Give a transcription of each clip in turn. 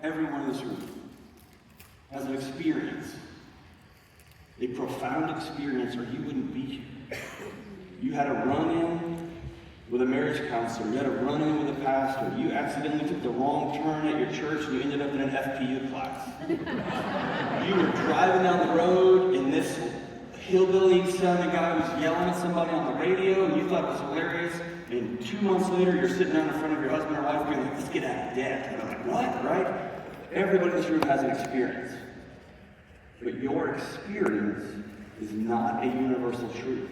everyone in this room has an experience, a profound experience, or you wouldn't be here. You had a run-in with a marriage counselor, you had a run-in with a pastor, you accidentally took the wrong turn at your church and you ended up in an FPU class. You were driving down the road and this hillbilly-sounding guy was yelling at somebody on the radio and you thought it was hilarious, and 2 months later you're sitting down in front of your husband or wife being like, let's get out of debt. And I'm like, what, right? Everybody in this room has an experience. But your experience is not a universal truth.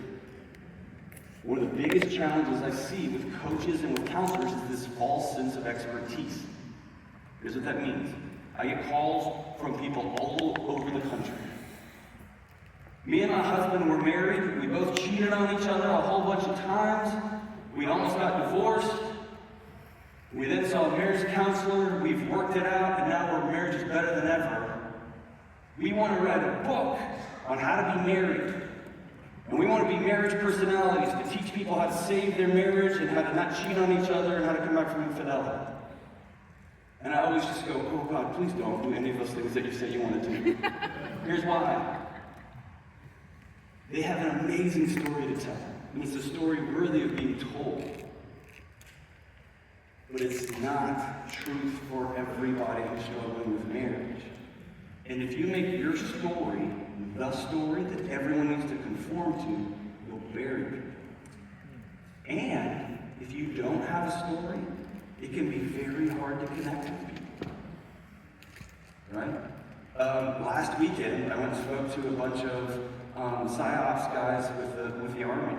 One of the biggest challenges I see with coaches and with counselors is this false sense of expertise. Here's what that means. I get calls from people all over the country. Me and my husband were married. We both cheated on each other a whole bunch of times. We almost got divorced. We then saw a marriage counselor. We've worked it out, and now our marriage is better than ever. We want to write a book on how to be married. And we want to be marriage personalities to teach people how to save their marriage and how to not cheat on each other and how to come back from infidelity. And I always just go, oh God, please don't do any of those things that you say you want to do. Here's why. They have an amazing story to tell. And it's a story worthy of being told. But it's not truth for everybody who's struggling with marriage. And if you make your story the story that everyone needs to conform to, you'll bury it. And if you don't have a story, it can be very hard to connect with people. Right? Last weekend, I went and spoke to a bunch of PsyOps guys with the Army.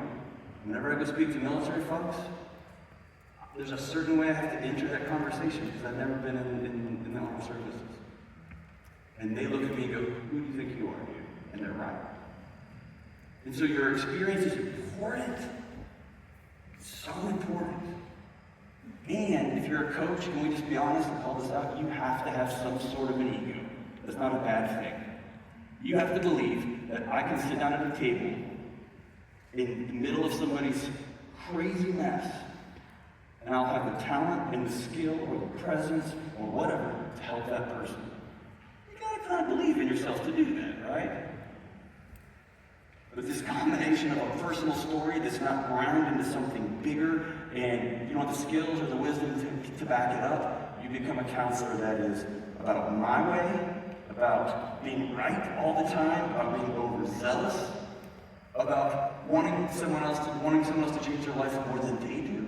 Whenever I go speak to military folks, there's a certain way I have to enter that conversation because I've never been in the armed services. And they look at me and go, who do you think you are, dude? And they're right. And so your experience is important. It's so important. And if you're a coach, can we just be honest and call this out? You have to have some sort of an ego. That's not a bad thing. You have to believe that I can sit down at a table in the middle of somebody's crazy mess, and I'll have the talent and the skill or the presence or whatever to help that person. You gotta kind of believe in yourself to do that, right? But this combination of a personal story that's not grounded into something bigger, and you don't have the skills or the wisdom to back it up, you become a counselor that is about my way, about being right all the time, about being overzealous, about wanting someone else to change their life more than they do.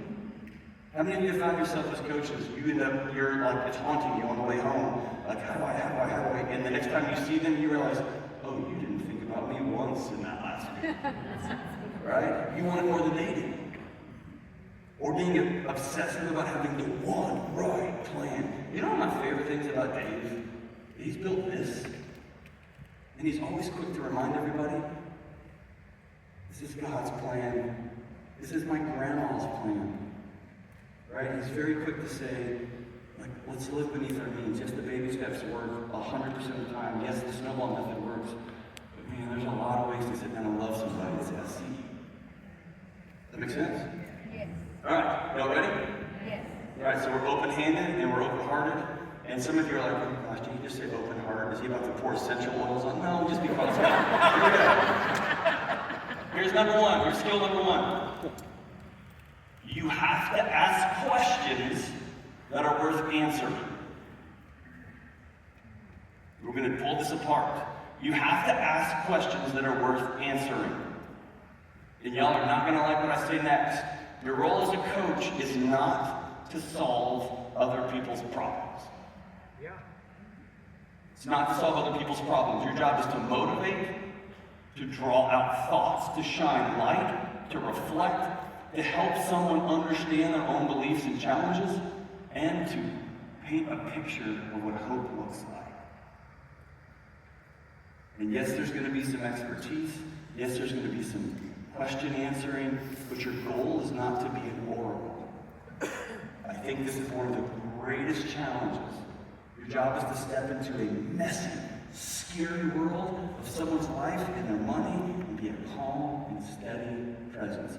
How many of you have found yourself as coaches? You're like, it's haunting you on the way home. Like, how do I? And the next time you see them, you realize, oh, you didn't think about me once in that last week. Right? You want it more than they do. Or being obsessive about having the one right plan. You know one of my favorite things about Dave? He's built this. And he's always quick to remind everybody, this is God's plan. This is my grandma's plan. Right? He's very quick to say, like, let's live beneath our means. Yes, the baby steps work 100% of the time. Yes, the snowball method works. But man, there's a lot of ways to sit down and love somebody and say, I see you. Does that make sense? Yes. All right, y'all ready? Yes. All right, so we're open-handed and we're open-hearted. And some of you are like, oh gosh, did he just say open-hearted? Is he about to pour essential oils on? No, just because. Here we go. Here's number one. Here's skill number one. You have to ask questions that are worth answering. We're going to pull this apart. You have to ask questions that are worth answering. And y'all are not going to like what I say next. Your role as a coach is not to solve other people's problems. Yeah. It's not to solve other people's problems. Your job is to motivate, to draw out thoughts, to shine light, to reflect, to help someone understand their own beliefs and challenges, and to paint a picture of what hope looks like. And yes, there's going to be some expertise. Yes, there's going to be some question answering, but your goal is not to be an oracle. I think this is one of the greatest challenges. Your job is to step into a messy, scary world of someone's life and their money and be a calm and steady presence.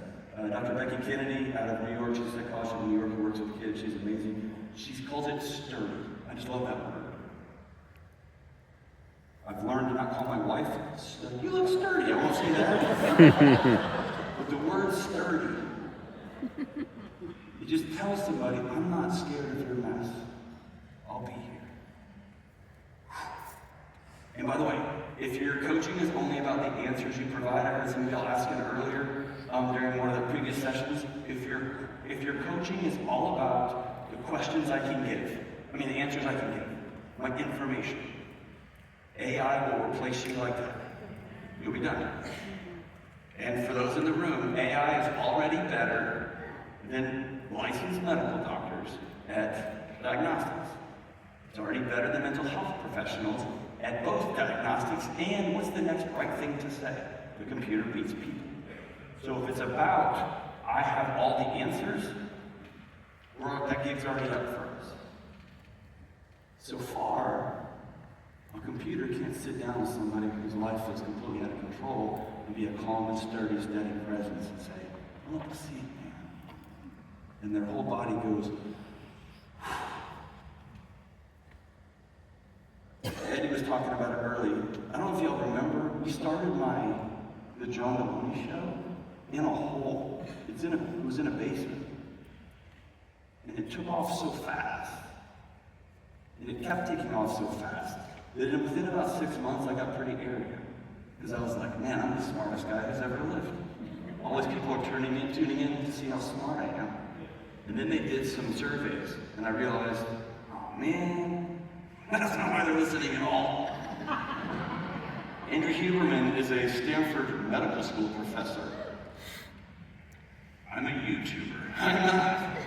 Dr. Becky Kennedy out of New York, she's a psychologist in New York who works with kids. She's amazing. She calls it sturdy. I just love that word. I've learned to not call my wife, you look sturdy. I won't say that. But the word sturdy, you just tell somebody, I'm not scared of your mess. I'll be here. And by the way, if your coaching is only about the answers you provide, I heard some of y'all asking earlier during one of the previous sessions, if your coaching is all about the questions I can give, the answers I can give, like information, AI will replace you like that. You'll be done. And for those in the room, AI is already better than licensed medical doctors at diagnostics. It's already better than mental health professionals at both diagnostics and what's the next right thing to say? The computer beats people. So if it's about, I have all the answers, that gig's already up for us. So far, a computer can't sit down with somebody whose life is completely out of control and be a calm and sturdy, steady presence and say, look, see, man. And their whole body goes, Eddie was talking about it early. I don't know if y'all remember, we started the John Delony show in a hole. It was in a basement. And it took off so fast. And it kept taking off so fast that within about 6 months I got pretty arrogant. Because I was like, man, I'm the smartest guy who's ever lived. All these people are tuning in to see how smart I am. And then they did some surveys, and I realized, oh man, that's not why they're listening at all. Andrew Huberman is a Stanford medical school professor. I'm a YouTuber. I'm not.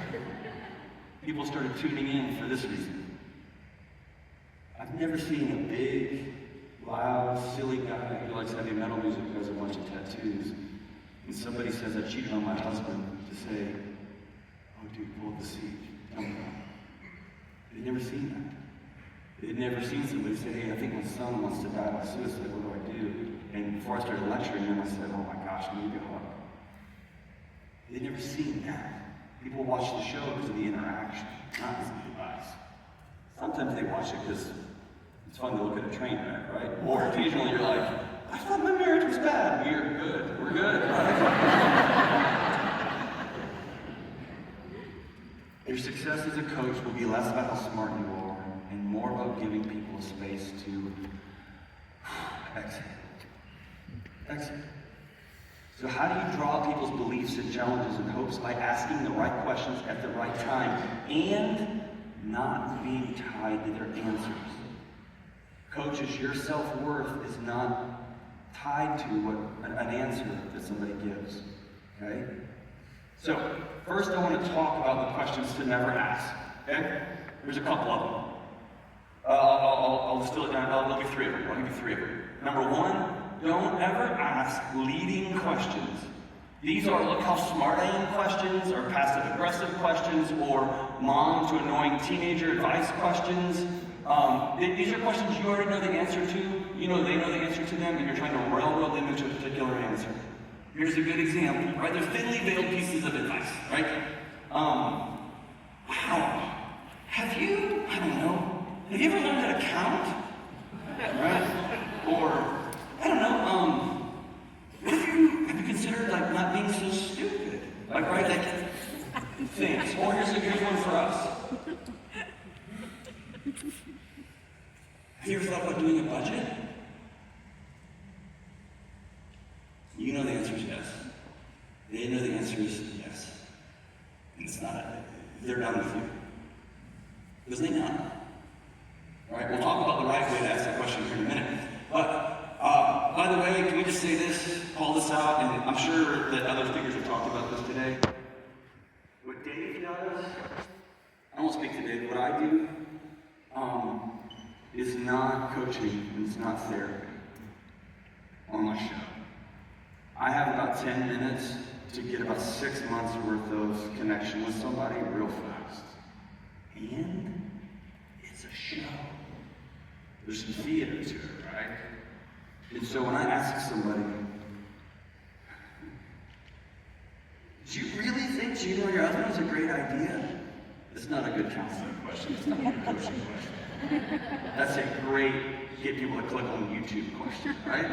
People started tuning in for this reason. I've never seen a big, loud, silly guy who likes heavy metal music who has a bunch of tattoos. And somebody says, I cheated on my husband, to say, oh dude, pull up the seat. Tell me about it. They'd never seen that. They'd never seen somebody say, hey, I think my son wants to die by suicide, what do I do? And before I started lecturing them, I said, oh my gosh, I need to go up. They'd never seen that. People watch the show because of the interaction, not because of the advice. Sometimes they watch it because it's fun to look at a train wreck, right? Or occasionally you're like, I thought my marriage was bad. We're good. We're good. Your success as a coach will be less about how smart you are and more about giving people space to exhale. Exhale. So how do you draw people's beliefs and challenges and hopes? By asking the right questions at the right time and not being tied to their answers. Coaches, your self-worth is not tied to an answer that somebody gives, okay? So, first I want to talk about the questions to never ask, okay? There's a couple of them. I'll distill it down. There'll be three of them. I'll give you three of them. Number one, don't ever ask leading questions. These are look how smart I am questions, or passive-aggressive questions, or mom to annoying teenager advice questions. These are questions you already know the answer to. You know they know the answer to them, and you're trying to railroad them into a particular answer. Here's a good example, right? They're thinly veiled pieces of advice, right? Wow. Have you ever learned how to count? Right? Or, I don't know, have you considered not being so stupid? Things. Or here's one for us. Have you ever thought about doing a budget? You know the answer is yes. They know the answer is yes. And it's not, they're done with you. Because they know. All right, we'll talk about the right way to ask that question here in a minute. But, by the way, can we just say this, call this out, and I'm sure that other speakers have talked about this today. What Dave does, I won't speak to Dave, what I do is not coaching, and it's not therapy on my show. I have about 10 minutes to get about 6 months worth of connection with somebody real fast. And it's a show. There's some theater to it, right? And so when I ask somebody, do you really think cheating on your husband is a great idea? It's not a good counseling question. It's not a good coaching question. That's a great get people to click on YouTube question, right?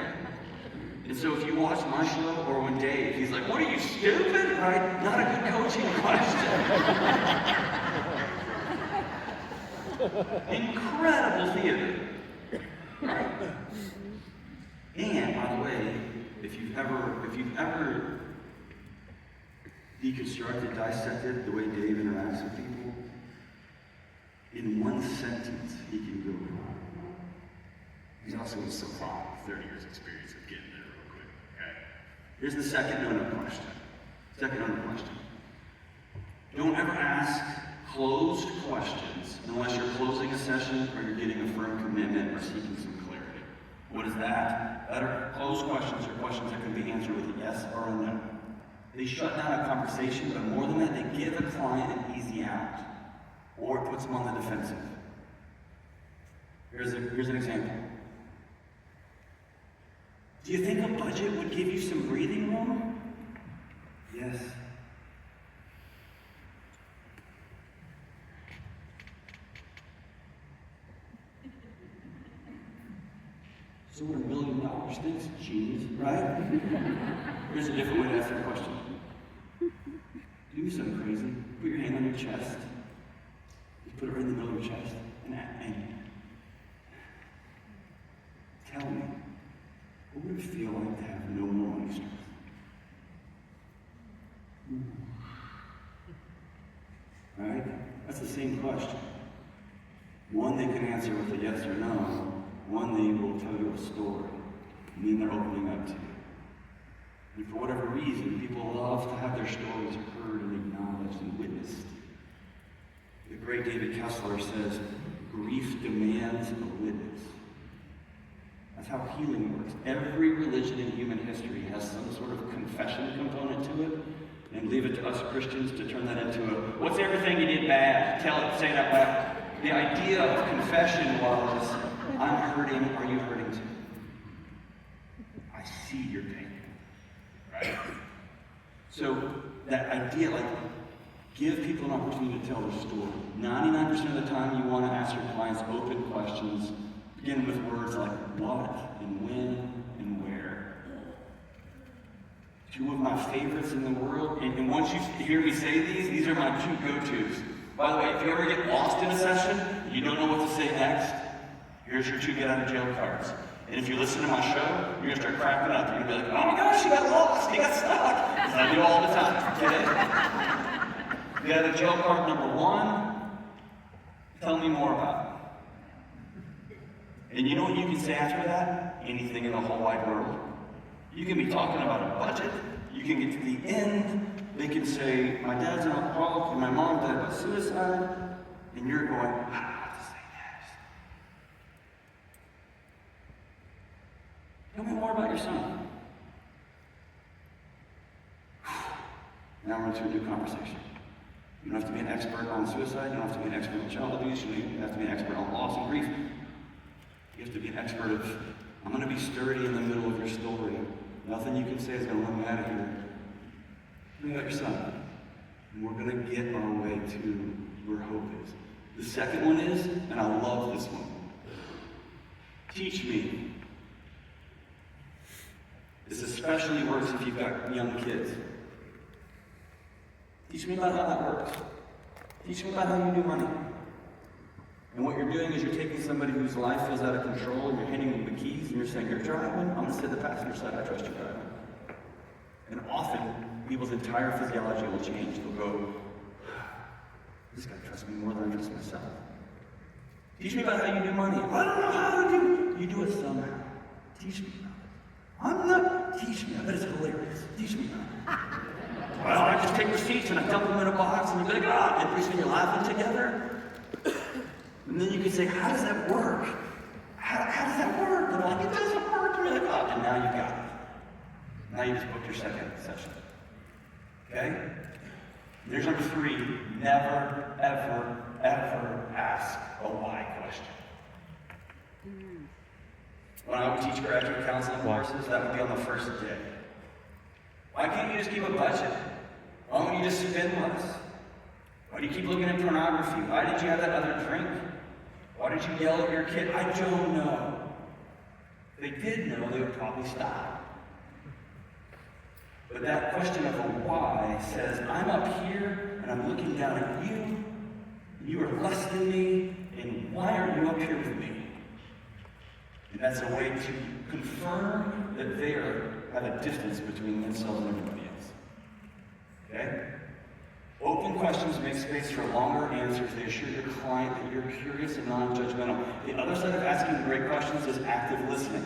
And so if you watch my show or when Dave, he's like, what are you, stupid? Right? Not a good coaching question. Incredible theater. Right? And by the way, if you've ever deconstructed, dissected the way Dave interacts with people, in one sentence he can go. He's also a savant with 30 years experience of getting there real quick. Okay? Here's the second question. Don't ever ask closed questions unless you're closing a session or you're getting a firm commitment or seeking some clarity. What is that? Closed questions are questions that can be answered with a yes or a no. They shut down a conversation, but more than that, they give a client an easy out, or it puts them on the defensive. Here's an example. Do you think a budget would give you some breathing room? Yes. So what $1 million thinks, genius, right? Here's a different way to ask that question. Do something crazy. Put your hand on your chest. Just put it right in the middle of your chest. And tell me, what would it feel like to have no more money stress? Right? That's the same question. One they can answer with a yes or no. One they will tell you a story. And then they're opening up to you. And for whatever reason, people love to have their stories heard and acknowledged and witnessed. The great David Kessler says, grief demands a witness. That's how healing works. Every religion in human history has some sort of confession component to it, and leave it to us Christians to turn that into a, what's everything you did bad? Tell it, say it out loud. The idea of confession was, I'm hurting, are you hurting too? I see your pain. Right? So that idea, like, give people an opportunity to tell their story. 99% of the time you want to ask your clients open questions, begin with words like what and when and where. Two of my favorites in the world, and once you hear me say these are my two go-tos. By the way, if you ever get lost in a session, and you don't know what to say next, here's your two get out of jail cards. And if you listen to my show, you're going to start cracking up. You're going to be like, oh my gosh, you got lost, you got stuck. Because I do all the time, okay? Get out of jail card number 1, tell me more about it. And you know what you can say after that? Anything in the whole wide world. You can be talking about a budget. You can get to the end. They can say, my dad's an alcoholic and my mom died by suicide. And you're going, I don't know what to say next. Tell me more about your son. Now we're into a new conversation. You don't have to be an expert on suicide. You don't have to be an expert on child abuse. You don't have to be an expert on loss and grief. You have to be an expert of, I'm going to be sturdy in the middle of your story. Nothing you can say is going to let me out of here. Tell me about your son. And we're going to get our way to where hope is. The second one is, and I love this one, teach me. This especially works if you've got young kids. Teach me about how that works. Teach me about how you do money. And what you're doing is you're taking somebody whose life feels out of control and you're handing them the keys and you're saying, you're driving, I'm going to sit at the passenger side, I trust you driving. And often, people's entire physiology will change. They'll go, this guy trusts me more than I trust myself. Teach me about how you do money. I don't know how to do it. You do it somehow. Teach me about it. I'm not, teach me. I bet it's hilarious. Teach me about it. Well, I just take receipts and I dump them in a box and you're like, and pretty soon you're laughing together. And then you can say, how does that work? How does that work? And they're like, it doesn't work. And you're like, and now you got it. Now you just booked your second session. Okay? There's number 3. Never, ever, ever ask a why question. When I would teach graduate counseling courses, that would be on the first day. Why can't you just keep a budget? Why don't you just spend less? Why do you keep looking at pornography? Why did you have that other drink? Why did you yell at your kid? I don't know. If they did know, they would probably stop. But that question of a why says, I'm up here and I'm looking down at you. You are less than me, and why are you up here with me? And that's a way to confirm that they have a distance between themselves and everybody else. Okay? Open questions make space for longer answers. They assure your client that you're curious and non-judgmental. The other side of asking great questions is active listening.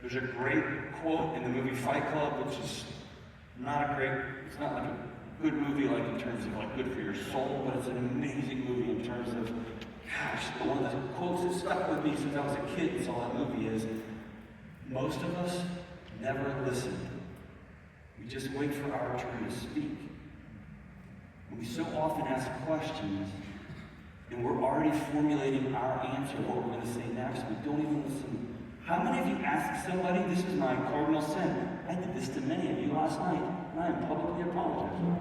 There's a great quote in the movie Fight Club, which is not a great, it's not like a good movie like in terms of like good for your soul, but it's an amazing movie in terms of, gosh, the one of the quotes that stuck with me since I was a kid and saw that movie is, most of us never listen. We just wait for our turn to speak. And we so often ask questions, and we're already formulating our answer, what we're going to say next. We don't even listen. How many of you ask somebody, this is my cardinal sin. I did this to many of you last night, and I am publicly apologizing.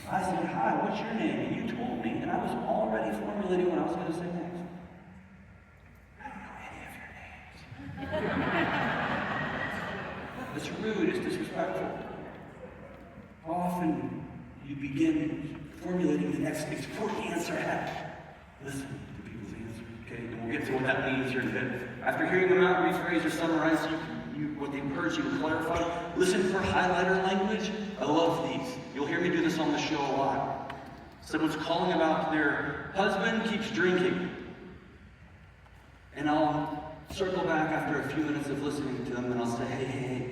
I said, hi, what's your name? And you told me, and I was already formulating what I was going to say next. I don't know any of your names. It's rude, it's disrespectful. Often you begin formulating the next important answer. Listen to people's answers, okay? And we'll get to what that means here in a bit. After hearing them out, rephrase or summarize what they've heard, you can clarify. Listen for highlighter language. I love these. You'll hear me do this on the show a lot. Someone's calling about their husband keeps drinking. And I'll circle back after a few minutes of listening to them, and I'll say, hey,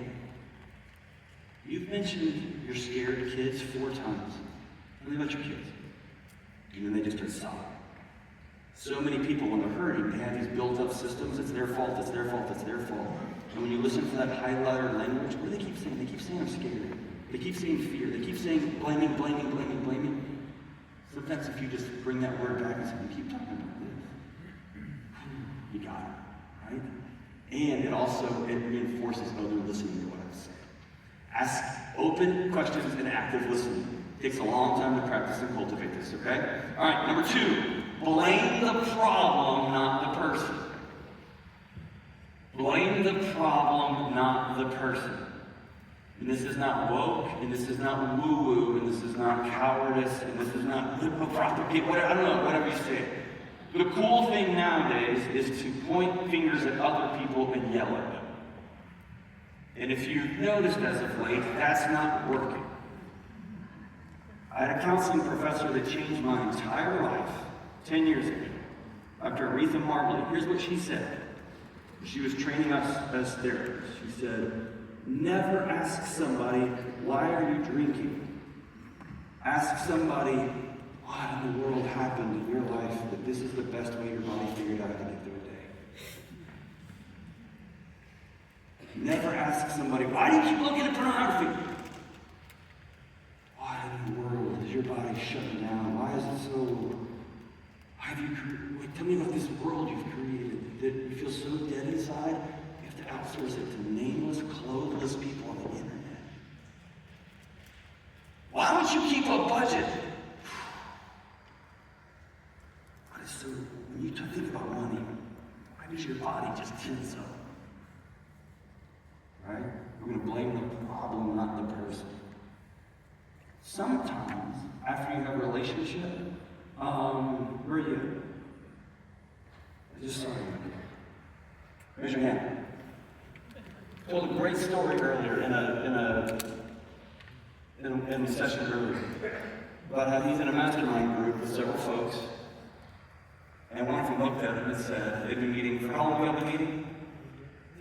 you've mentioned your scared kids 4 times. Tell me about your kids. And then they just start sobbing. So many people, when they're hurting, they have these built-up systems. It's their fault, it's their fault, it's their fault. And when you listen to that highlighter language, what do they keep saying? They keep saying, I'm scared. They keep saying fear. They keep saying blaming, blaming, blaming, blaming. Sometimes if you just bring that word back and say, you keep talking about this, you got it, right? And it reinforces, oh, they're listening to what I'm saying. Ask open questions and active listening. It takes a long time to practice and cultivate this, okay? All right, number 2, blame the problem, not the person. Blame the problem, not the person. And this is not woke, and this is not woo-woo, and this is not cowardice, and this is not liberal propaganda, whatever you say. The cool thing nowadays is to point fingers at other people and yell at them. And if you've noticed as of late, that's not working. I had a counseling professor that changed my entire life 10 years ago. Dr. Aretha Marbley. Here's what she said. She was training us as therapists. She said, never ask somebody, why are you drinking? Ask somebody, what in the world happened in your life that this is the best way your body figured out to get through a day? Never ask somebody, why do you keep looking at pornography? Why in the world is your body shutting down? Why is it so... Tell me about this world you've created that you feel so dead inside, you have to outsource it to nameless, clotheless people on the internet. Why don't you keep a budget? When you think about money, why does your body just tense up? Right? We're going to blame the problem, not the person. Sometimes, after you have a relationship, where are you? I just saw you. Raise your hand. Told a great story earlier in a session earlier about how he's in a mastermind group with several folks, and one of them looked at him and said, they've been meeting for how long have they been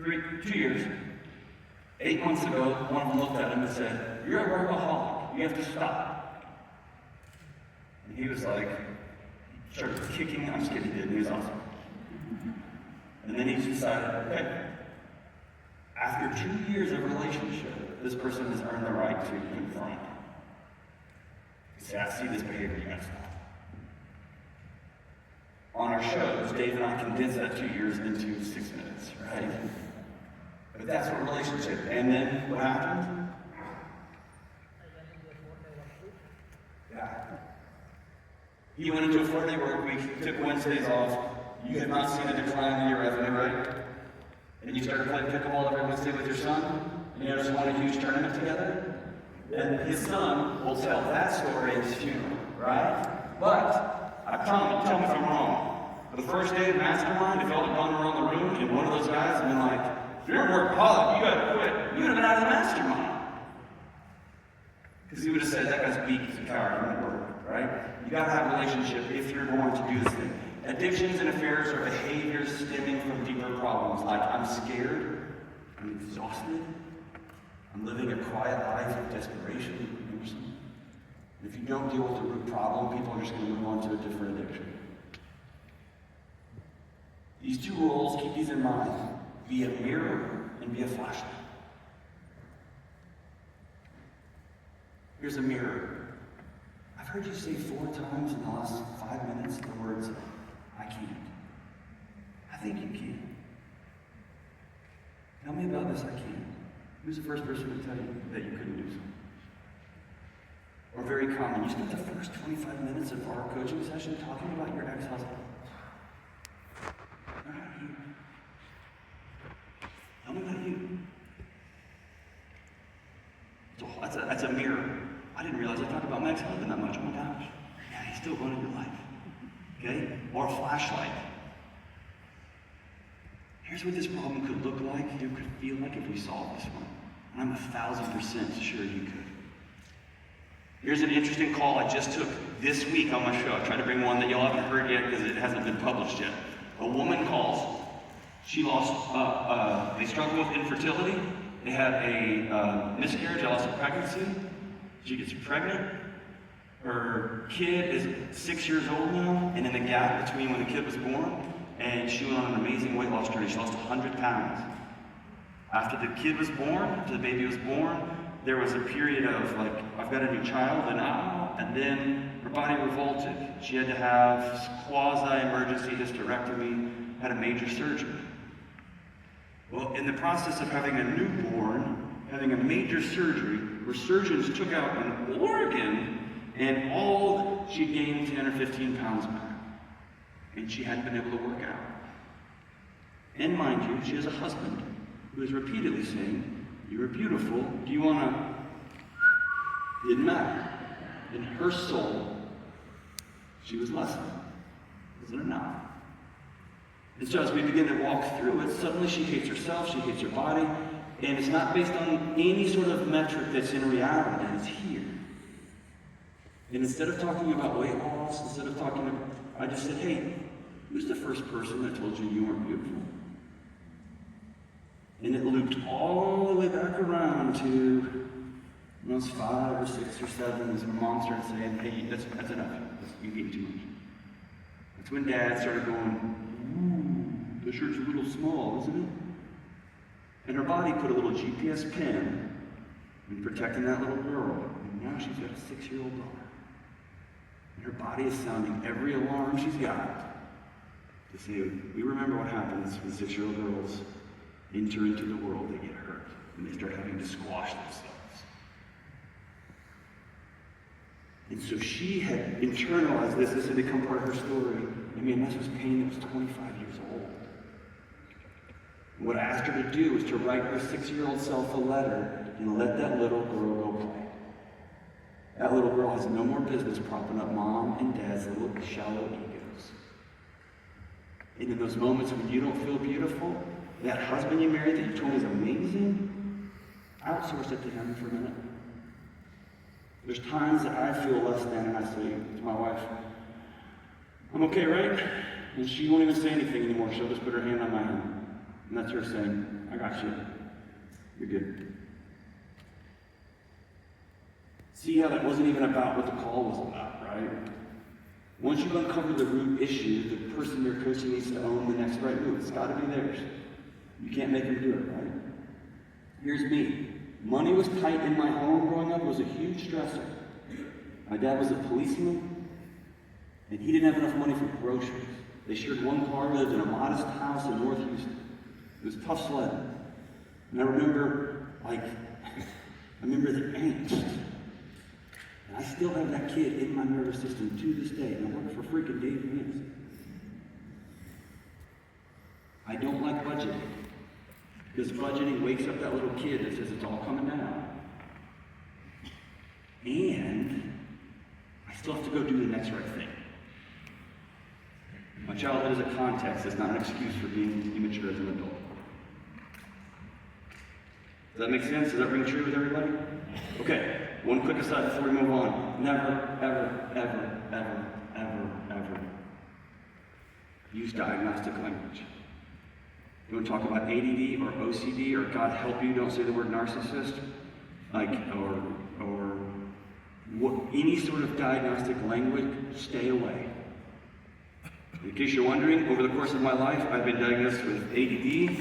meeting? 2 years. 8 months ago, one of them looked at him and said, you're a workaholic. You have to stop. And he was like, started kicking. I'm just kidding, he did. He was awesome. And then he decided, okay, after 2 years of relationship, this person has earned the right to confront. He said, I see this behavior, you gotta stop. On our shows, Dave and I condensed that 2 years into 6 minutes, right? But that's what relationship. And then what happened? Yeah. He went into a 4-day work week, took Wednesdays off. You have not seen a decline in your revenue, right? And you started playing pickleball every Wednesday with your son, and you just won a huge tournament together. And his son will tell that story at his funeral, right? But I promise, tell me if I'm wrong. The first day of Mastermind, if y'all had gone around the room and one of those guys had been like, if you're a workaholic, you gotta quit, you would have been out of the Mastermind. Because he would have said, that guy's weak, he's a coward, he won't work, right? You gotta have a relationship if you're going to do this thing. Addictions and affairs are behaviors stemming from deeper problems, like I'm scared, I'm exhausted, I'm living a quiet life of desperation. And if you don't deal with the root problem, people are just going to move on to a different addiction. These two roles, keep these in mind. Be a mirror and be a flashlight. Here's a mirror. I've heard you say 4 times in the last 5 minutes the words, I can't. I think you can. Tell me about this, I can't. Who's the first person to tell you that you couldn't do something? Or very common, you spent the first 25 minutes of our coaching session talking about your ex-husband. They're not here. Tell me about you. So that's a mirror. I didn't realize I talked about my ex-husband that much. Oh my gosh. Yeah, he's still running your life. Okay? Or a flashlight. Here's what this problem could look like, it could feel like if we solved this one. And I'm 1,000% sure you could. Here's an interesting call I just took this week on my show. I tried to bring one that y'all haven't heard yet because it hasn't been published yet. A woman calls. She lost, they struggle with infertility. They had a miscarriage, loss of pregnancy. She gets pregnant. Her kid is 6 years old now, and in the gap between when the kid was born, and she went on an amazing weight loss journey. She lost 100 pounds. After the kid was born, after the baby was born, there was a period of like, I've got a new child, and then her body revolted. She had to have quasi-emergency hysterectomy, had a major surgery. Well, in the process of having a newborn, having a major surgery, where surgeons took out an organ, and she gained 10 or 15 pounds back. And she hadn't been able to work out. And mind you, she has a husband who is repeatedly saying, you are beautiful, do you want to? Didn't matter. In her soul, she was less than. Wasn't enough. And so as we begin to walk through it, suddenly she hates herself, she hates her body, and it's not based on any sort of metric that's in reality, it's here. And instead of talking about weight loss, instead of talking about, I just said, hey, who's the first person that told you you weren't beautiful? And it looped all the way back around to when I was 5 or 6 or 7, as my mom started saying, hey, that's enough. You've eaten too much. That's when Dad started going, ooh, the shirt's a little small, isn't it? And her body put a little GPS pin in protecting that little girl. And now she's got a 6-year-old daughter. And her body is sounding every alarm she's got to say, we remember what happens when 6-year-old girls enter into the world, they get hurt, and they start having to squash themselves. And so she had internalized this had become part of her story. I mean, this was pain that was 25 years old. And what I asked her to do was to write her 6-year-old self a letter and let that little girl go play. That little girl has no more business propping up mom and dad's little shallow egos. And in those moments when you don't feel beautiful, that husband you married that you told me is amazing, outsource it to him for a minute. There's times that I feel less than, and I say to my wife, I'm okay, right? And she won't even say anything anymore. She'll just put her hand on my hand. And that's her saying, I got you. You're good. See how that wasn't even about what the call was about, right? Once you uncover the root issue, the person you're coaching needs to own the next right move. It's got to be theirs. You can't make them do it, right? Here's me. Money was tight in my home growing up. It was a huge stressor. My dad was a policeman, and he didn't have enough money for groceries. They shared one car, lived in a modest house in North Houston. It was tough sledding. And I remember the angst. And I still have that kid in my nervous system to this day, and I work for freaking Dave Vance. I don't like budgeting, because budgeting wakes up that little kid that says it's all coming down. And I still have to go do the next right thing. My childhood is a context. It's not an excuse for being immature as an adult. Does that make sense? Does that ring true with everybody? Okay, one quick aside before we move on. Never, ever, ever, ever, ever, ever use diagnostic language. You want to talk about ADD or OCD or God help you, don't say the word narcissist? Or any sort of diagnostic language, stay away. In case you're wondering, over the course of my life, I've been diagnosed with ADD,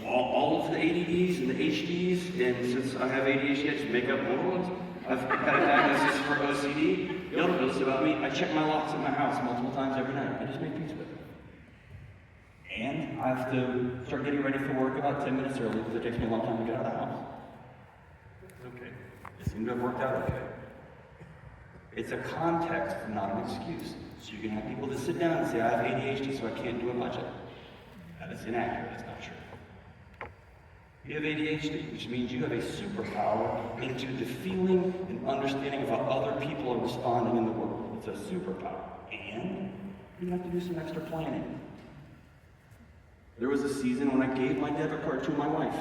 all of the ADDs and the HDs, and since I have ADHD, I just make up more ones. I've had a diagnosis for OCD. Y'all don't know this about me. I check my locks at my house multiple times every night. I just make peace with it. And I have to start getting ready for work about 10 minutes early because it takes me a long time to get out of the house. It's okay. It seemed to have worked out okay. It's a context, not an excuse. So you can have people that sit down and say, I have ADHD, so I can't do a budget. That is inaccurate. It's not true. You have ADHD, which means you have a superpower into the feeling and understanding of how other people are responding in the world. It's a superpower. And you have to do some extra planning. There was a season when I gave my debit card to my wife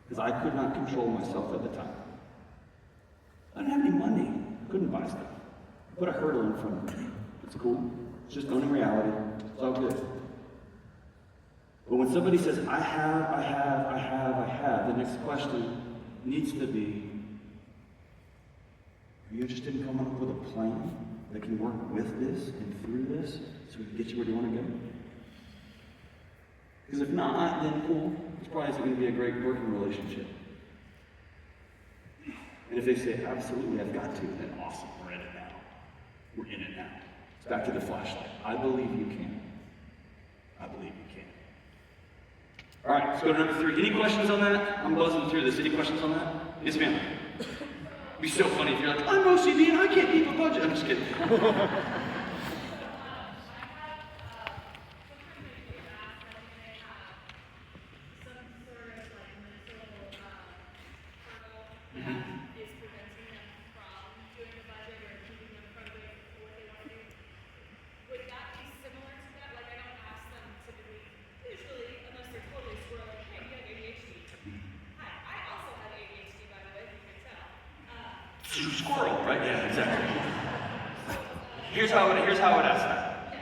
because I could not control myself at the time. I didn't have any money. Couldn't buy stuff. Put a hurdle in front of me. It's cool. It's just owning reality. It's all good. But when somebody says, I have, the next question needs to be, are you interested in coming up with a plan that can work with this and through this so we can get you where you want to go? Because if not, then cool. It's probably isn't going to be a great working relationship. And if they say, absolutely, I've got to, then awesome, we're in it now. We're in it now. It's back to the flashlight. I believe you can. I believe you can. All right, let's go to number 3. Any questions on that? I'm buzzing through this. Any questions on that? Yes, ma'am. It'd be so funny if you're like, I'm OCD and I can't keep a budget. I'm just kidding. Squirrel, right? Yeah, exactly. Here's how I would ask that.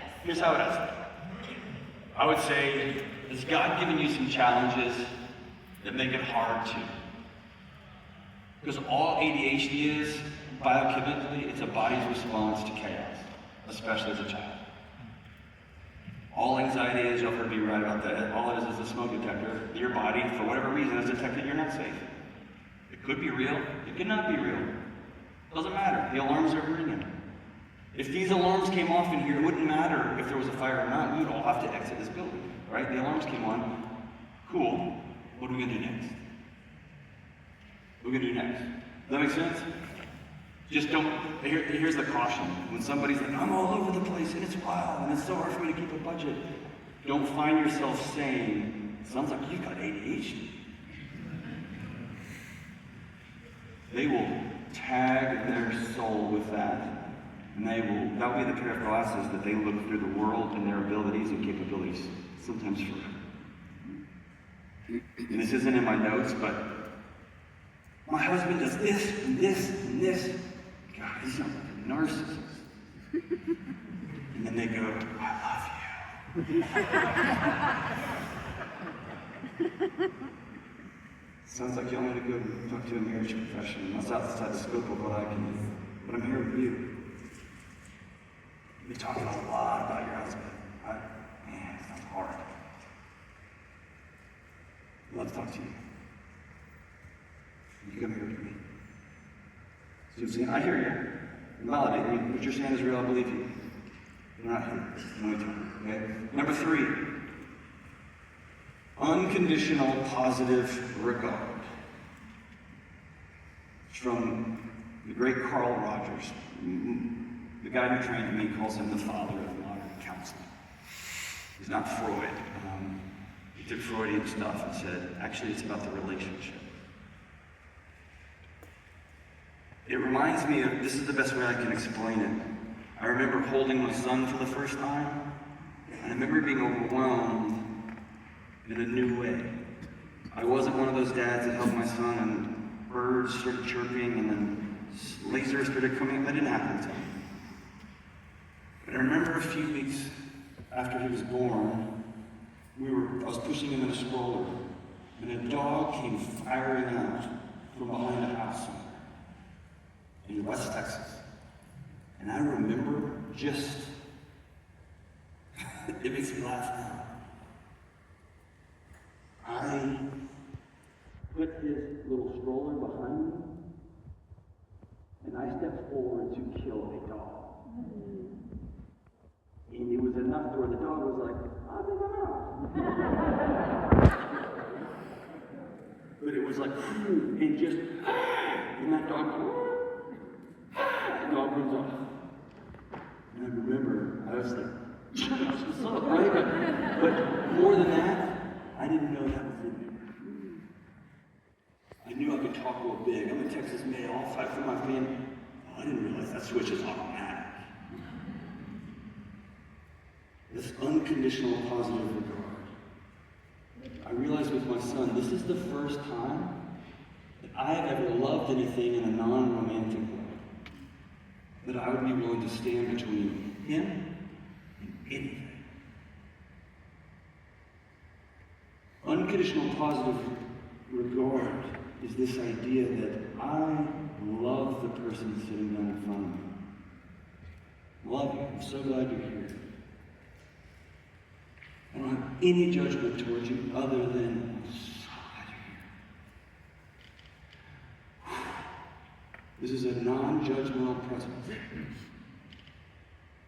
I would say, has God given you some challenges that make it hard to? Because all ADHD is, biochemically, it's a body's response to chaos, especially as a child. All anxiety is, you'll heard me right about that, all it is a smoke detector. Your body, for whatever reason, has detected you're not safe. It could be real, it could not be real. Doesn't matter. The alarms are ringing. If these alarms came off in here, it wouldn't matter if there was a fire or not. We would all have to exit this building, right? The alarms came on. Cool. What are we going to do next? What are we going to do next? Does that make sense? Just don't. Here's the caution. When somebody's like, I'm all over the place and it's wild and it's so hard for me to keep a budget, don't find yourself saying, sounds like you've got ADHD. They will tag their soul with that, and that will be the pair of glasses that they look through the world and their abilities and capabilities, sometimes forever. And this isn't in my notes, but my husband does this and this and this. God, he's not like a narcissist. And then they go, I love you. Sounds like you want me to go talk to a marriage professional. That's outside the scope of what I can do. But I'm here with you. You're talking a lot about your husband. Man, it sounds hard. Let's talk to you. You come here with me. So you're saying, I hear you. Validate me. What you're saying is real. I believe you. You're not here. Let me talk. Okay? Number 3. Unconditional positive regard. From The great Carl Rogers, the guy who trained me, calls him the father of modern counseling. He's not Freud. He took Freudian stuff and said, actually, it's about the relationship. It reminds me of, this is the best way I can explain it. I remember holding my son for the first time, and I remember being overwhelmed in a new way. I wasn't one of those dads that held my son and birds started chirping and then lasers started coming. That didn't happen to me. But I remember a few weeks after he was born, I was pushing him in a stroller, and a dog came firing out from behind a house somewhere in West Texas. And I remember just, it makes me laugh now. I put his little stroller behind me, and I stepped forward to kill a dog. And it was enough to where the dog was like, I think I'm out. But it was like, and just, and that dog, the dog runs off. And I remember, I was like, son, right? But more than that, I didn't know that was in me. I knew I could talk real big. I'm a Texas male, I'll fight for my family. I didn't realize that switch is automatic. This unconditional positive regard. I realized with my son, this is the first time that I have ever loved anything in a non-romantic way. That I would be willing to stand between him and anything. Unconditional positive regard is this idea that I love the person sitting down in front of me. Love you. I'm so glad you're here. I don't have any judgment towards you other than I'm so glad you're here. This is a non-judgmental presence.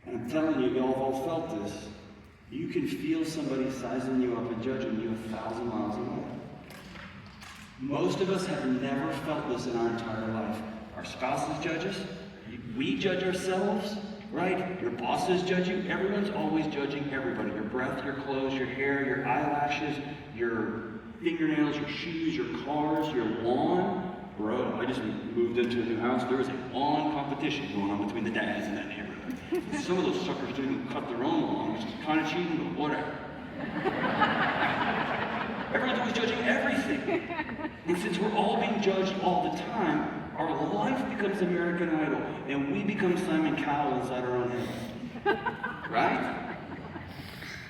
And I'm telling you, y'all have all felt this. You can feel somebody sizing you up and judging you 1,000 miles away. Most of us have never felt this in our entire life. Our spouses judge us. We judge ourselves, right? Your bosses judge you. Everyone's always judging everybody. Your breath, your clothes, your hair, your eyelashes, your fingernails, your shoes, your cars, your lawn. Bro, I just moved into a new house. There was a lawn competition going on between the dads in that neighborhood. Some of those suckers didn't even cut their own lawn, which is kind of cheating, but whatever. Everyone's always judging everything. And since we're all being judged all the time, our life becomes American Idol, and we become Simon Cowell inside our own heads. Right?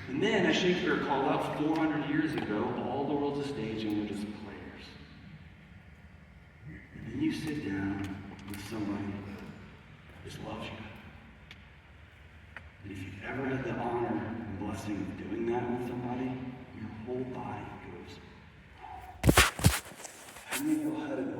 And then, as Shakespeare called out 400 years ago, all the world's a stage and we're just players. And then you sit down with somebody who just loves you. And if you've ever had the honor and blessing of doing that with somebody, your whole body goes. How many of y'all had an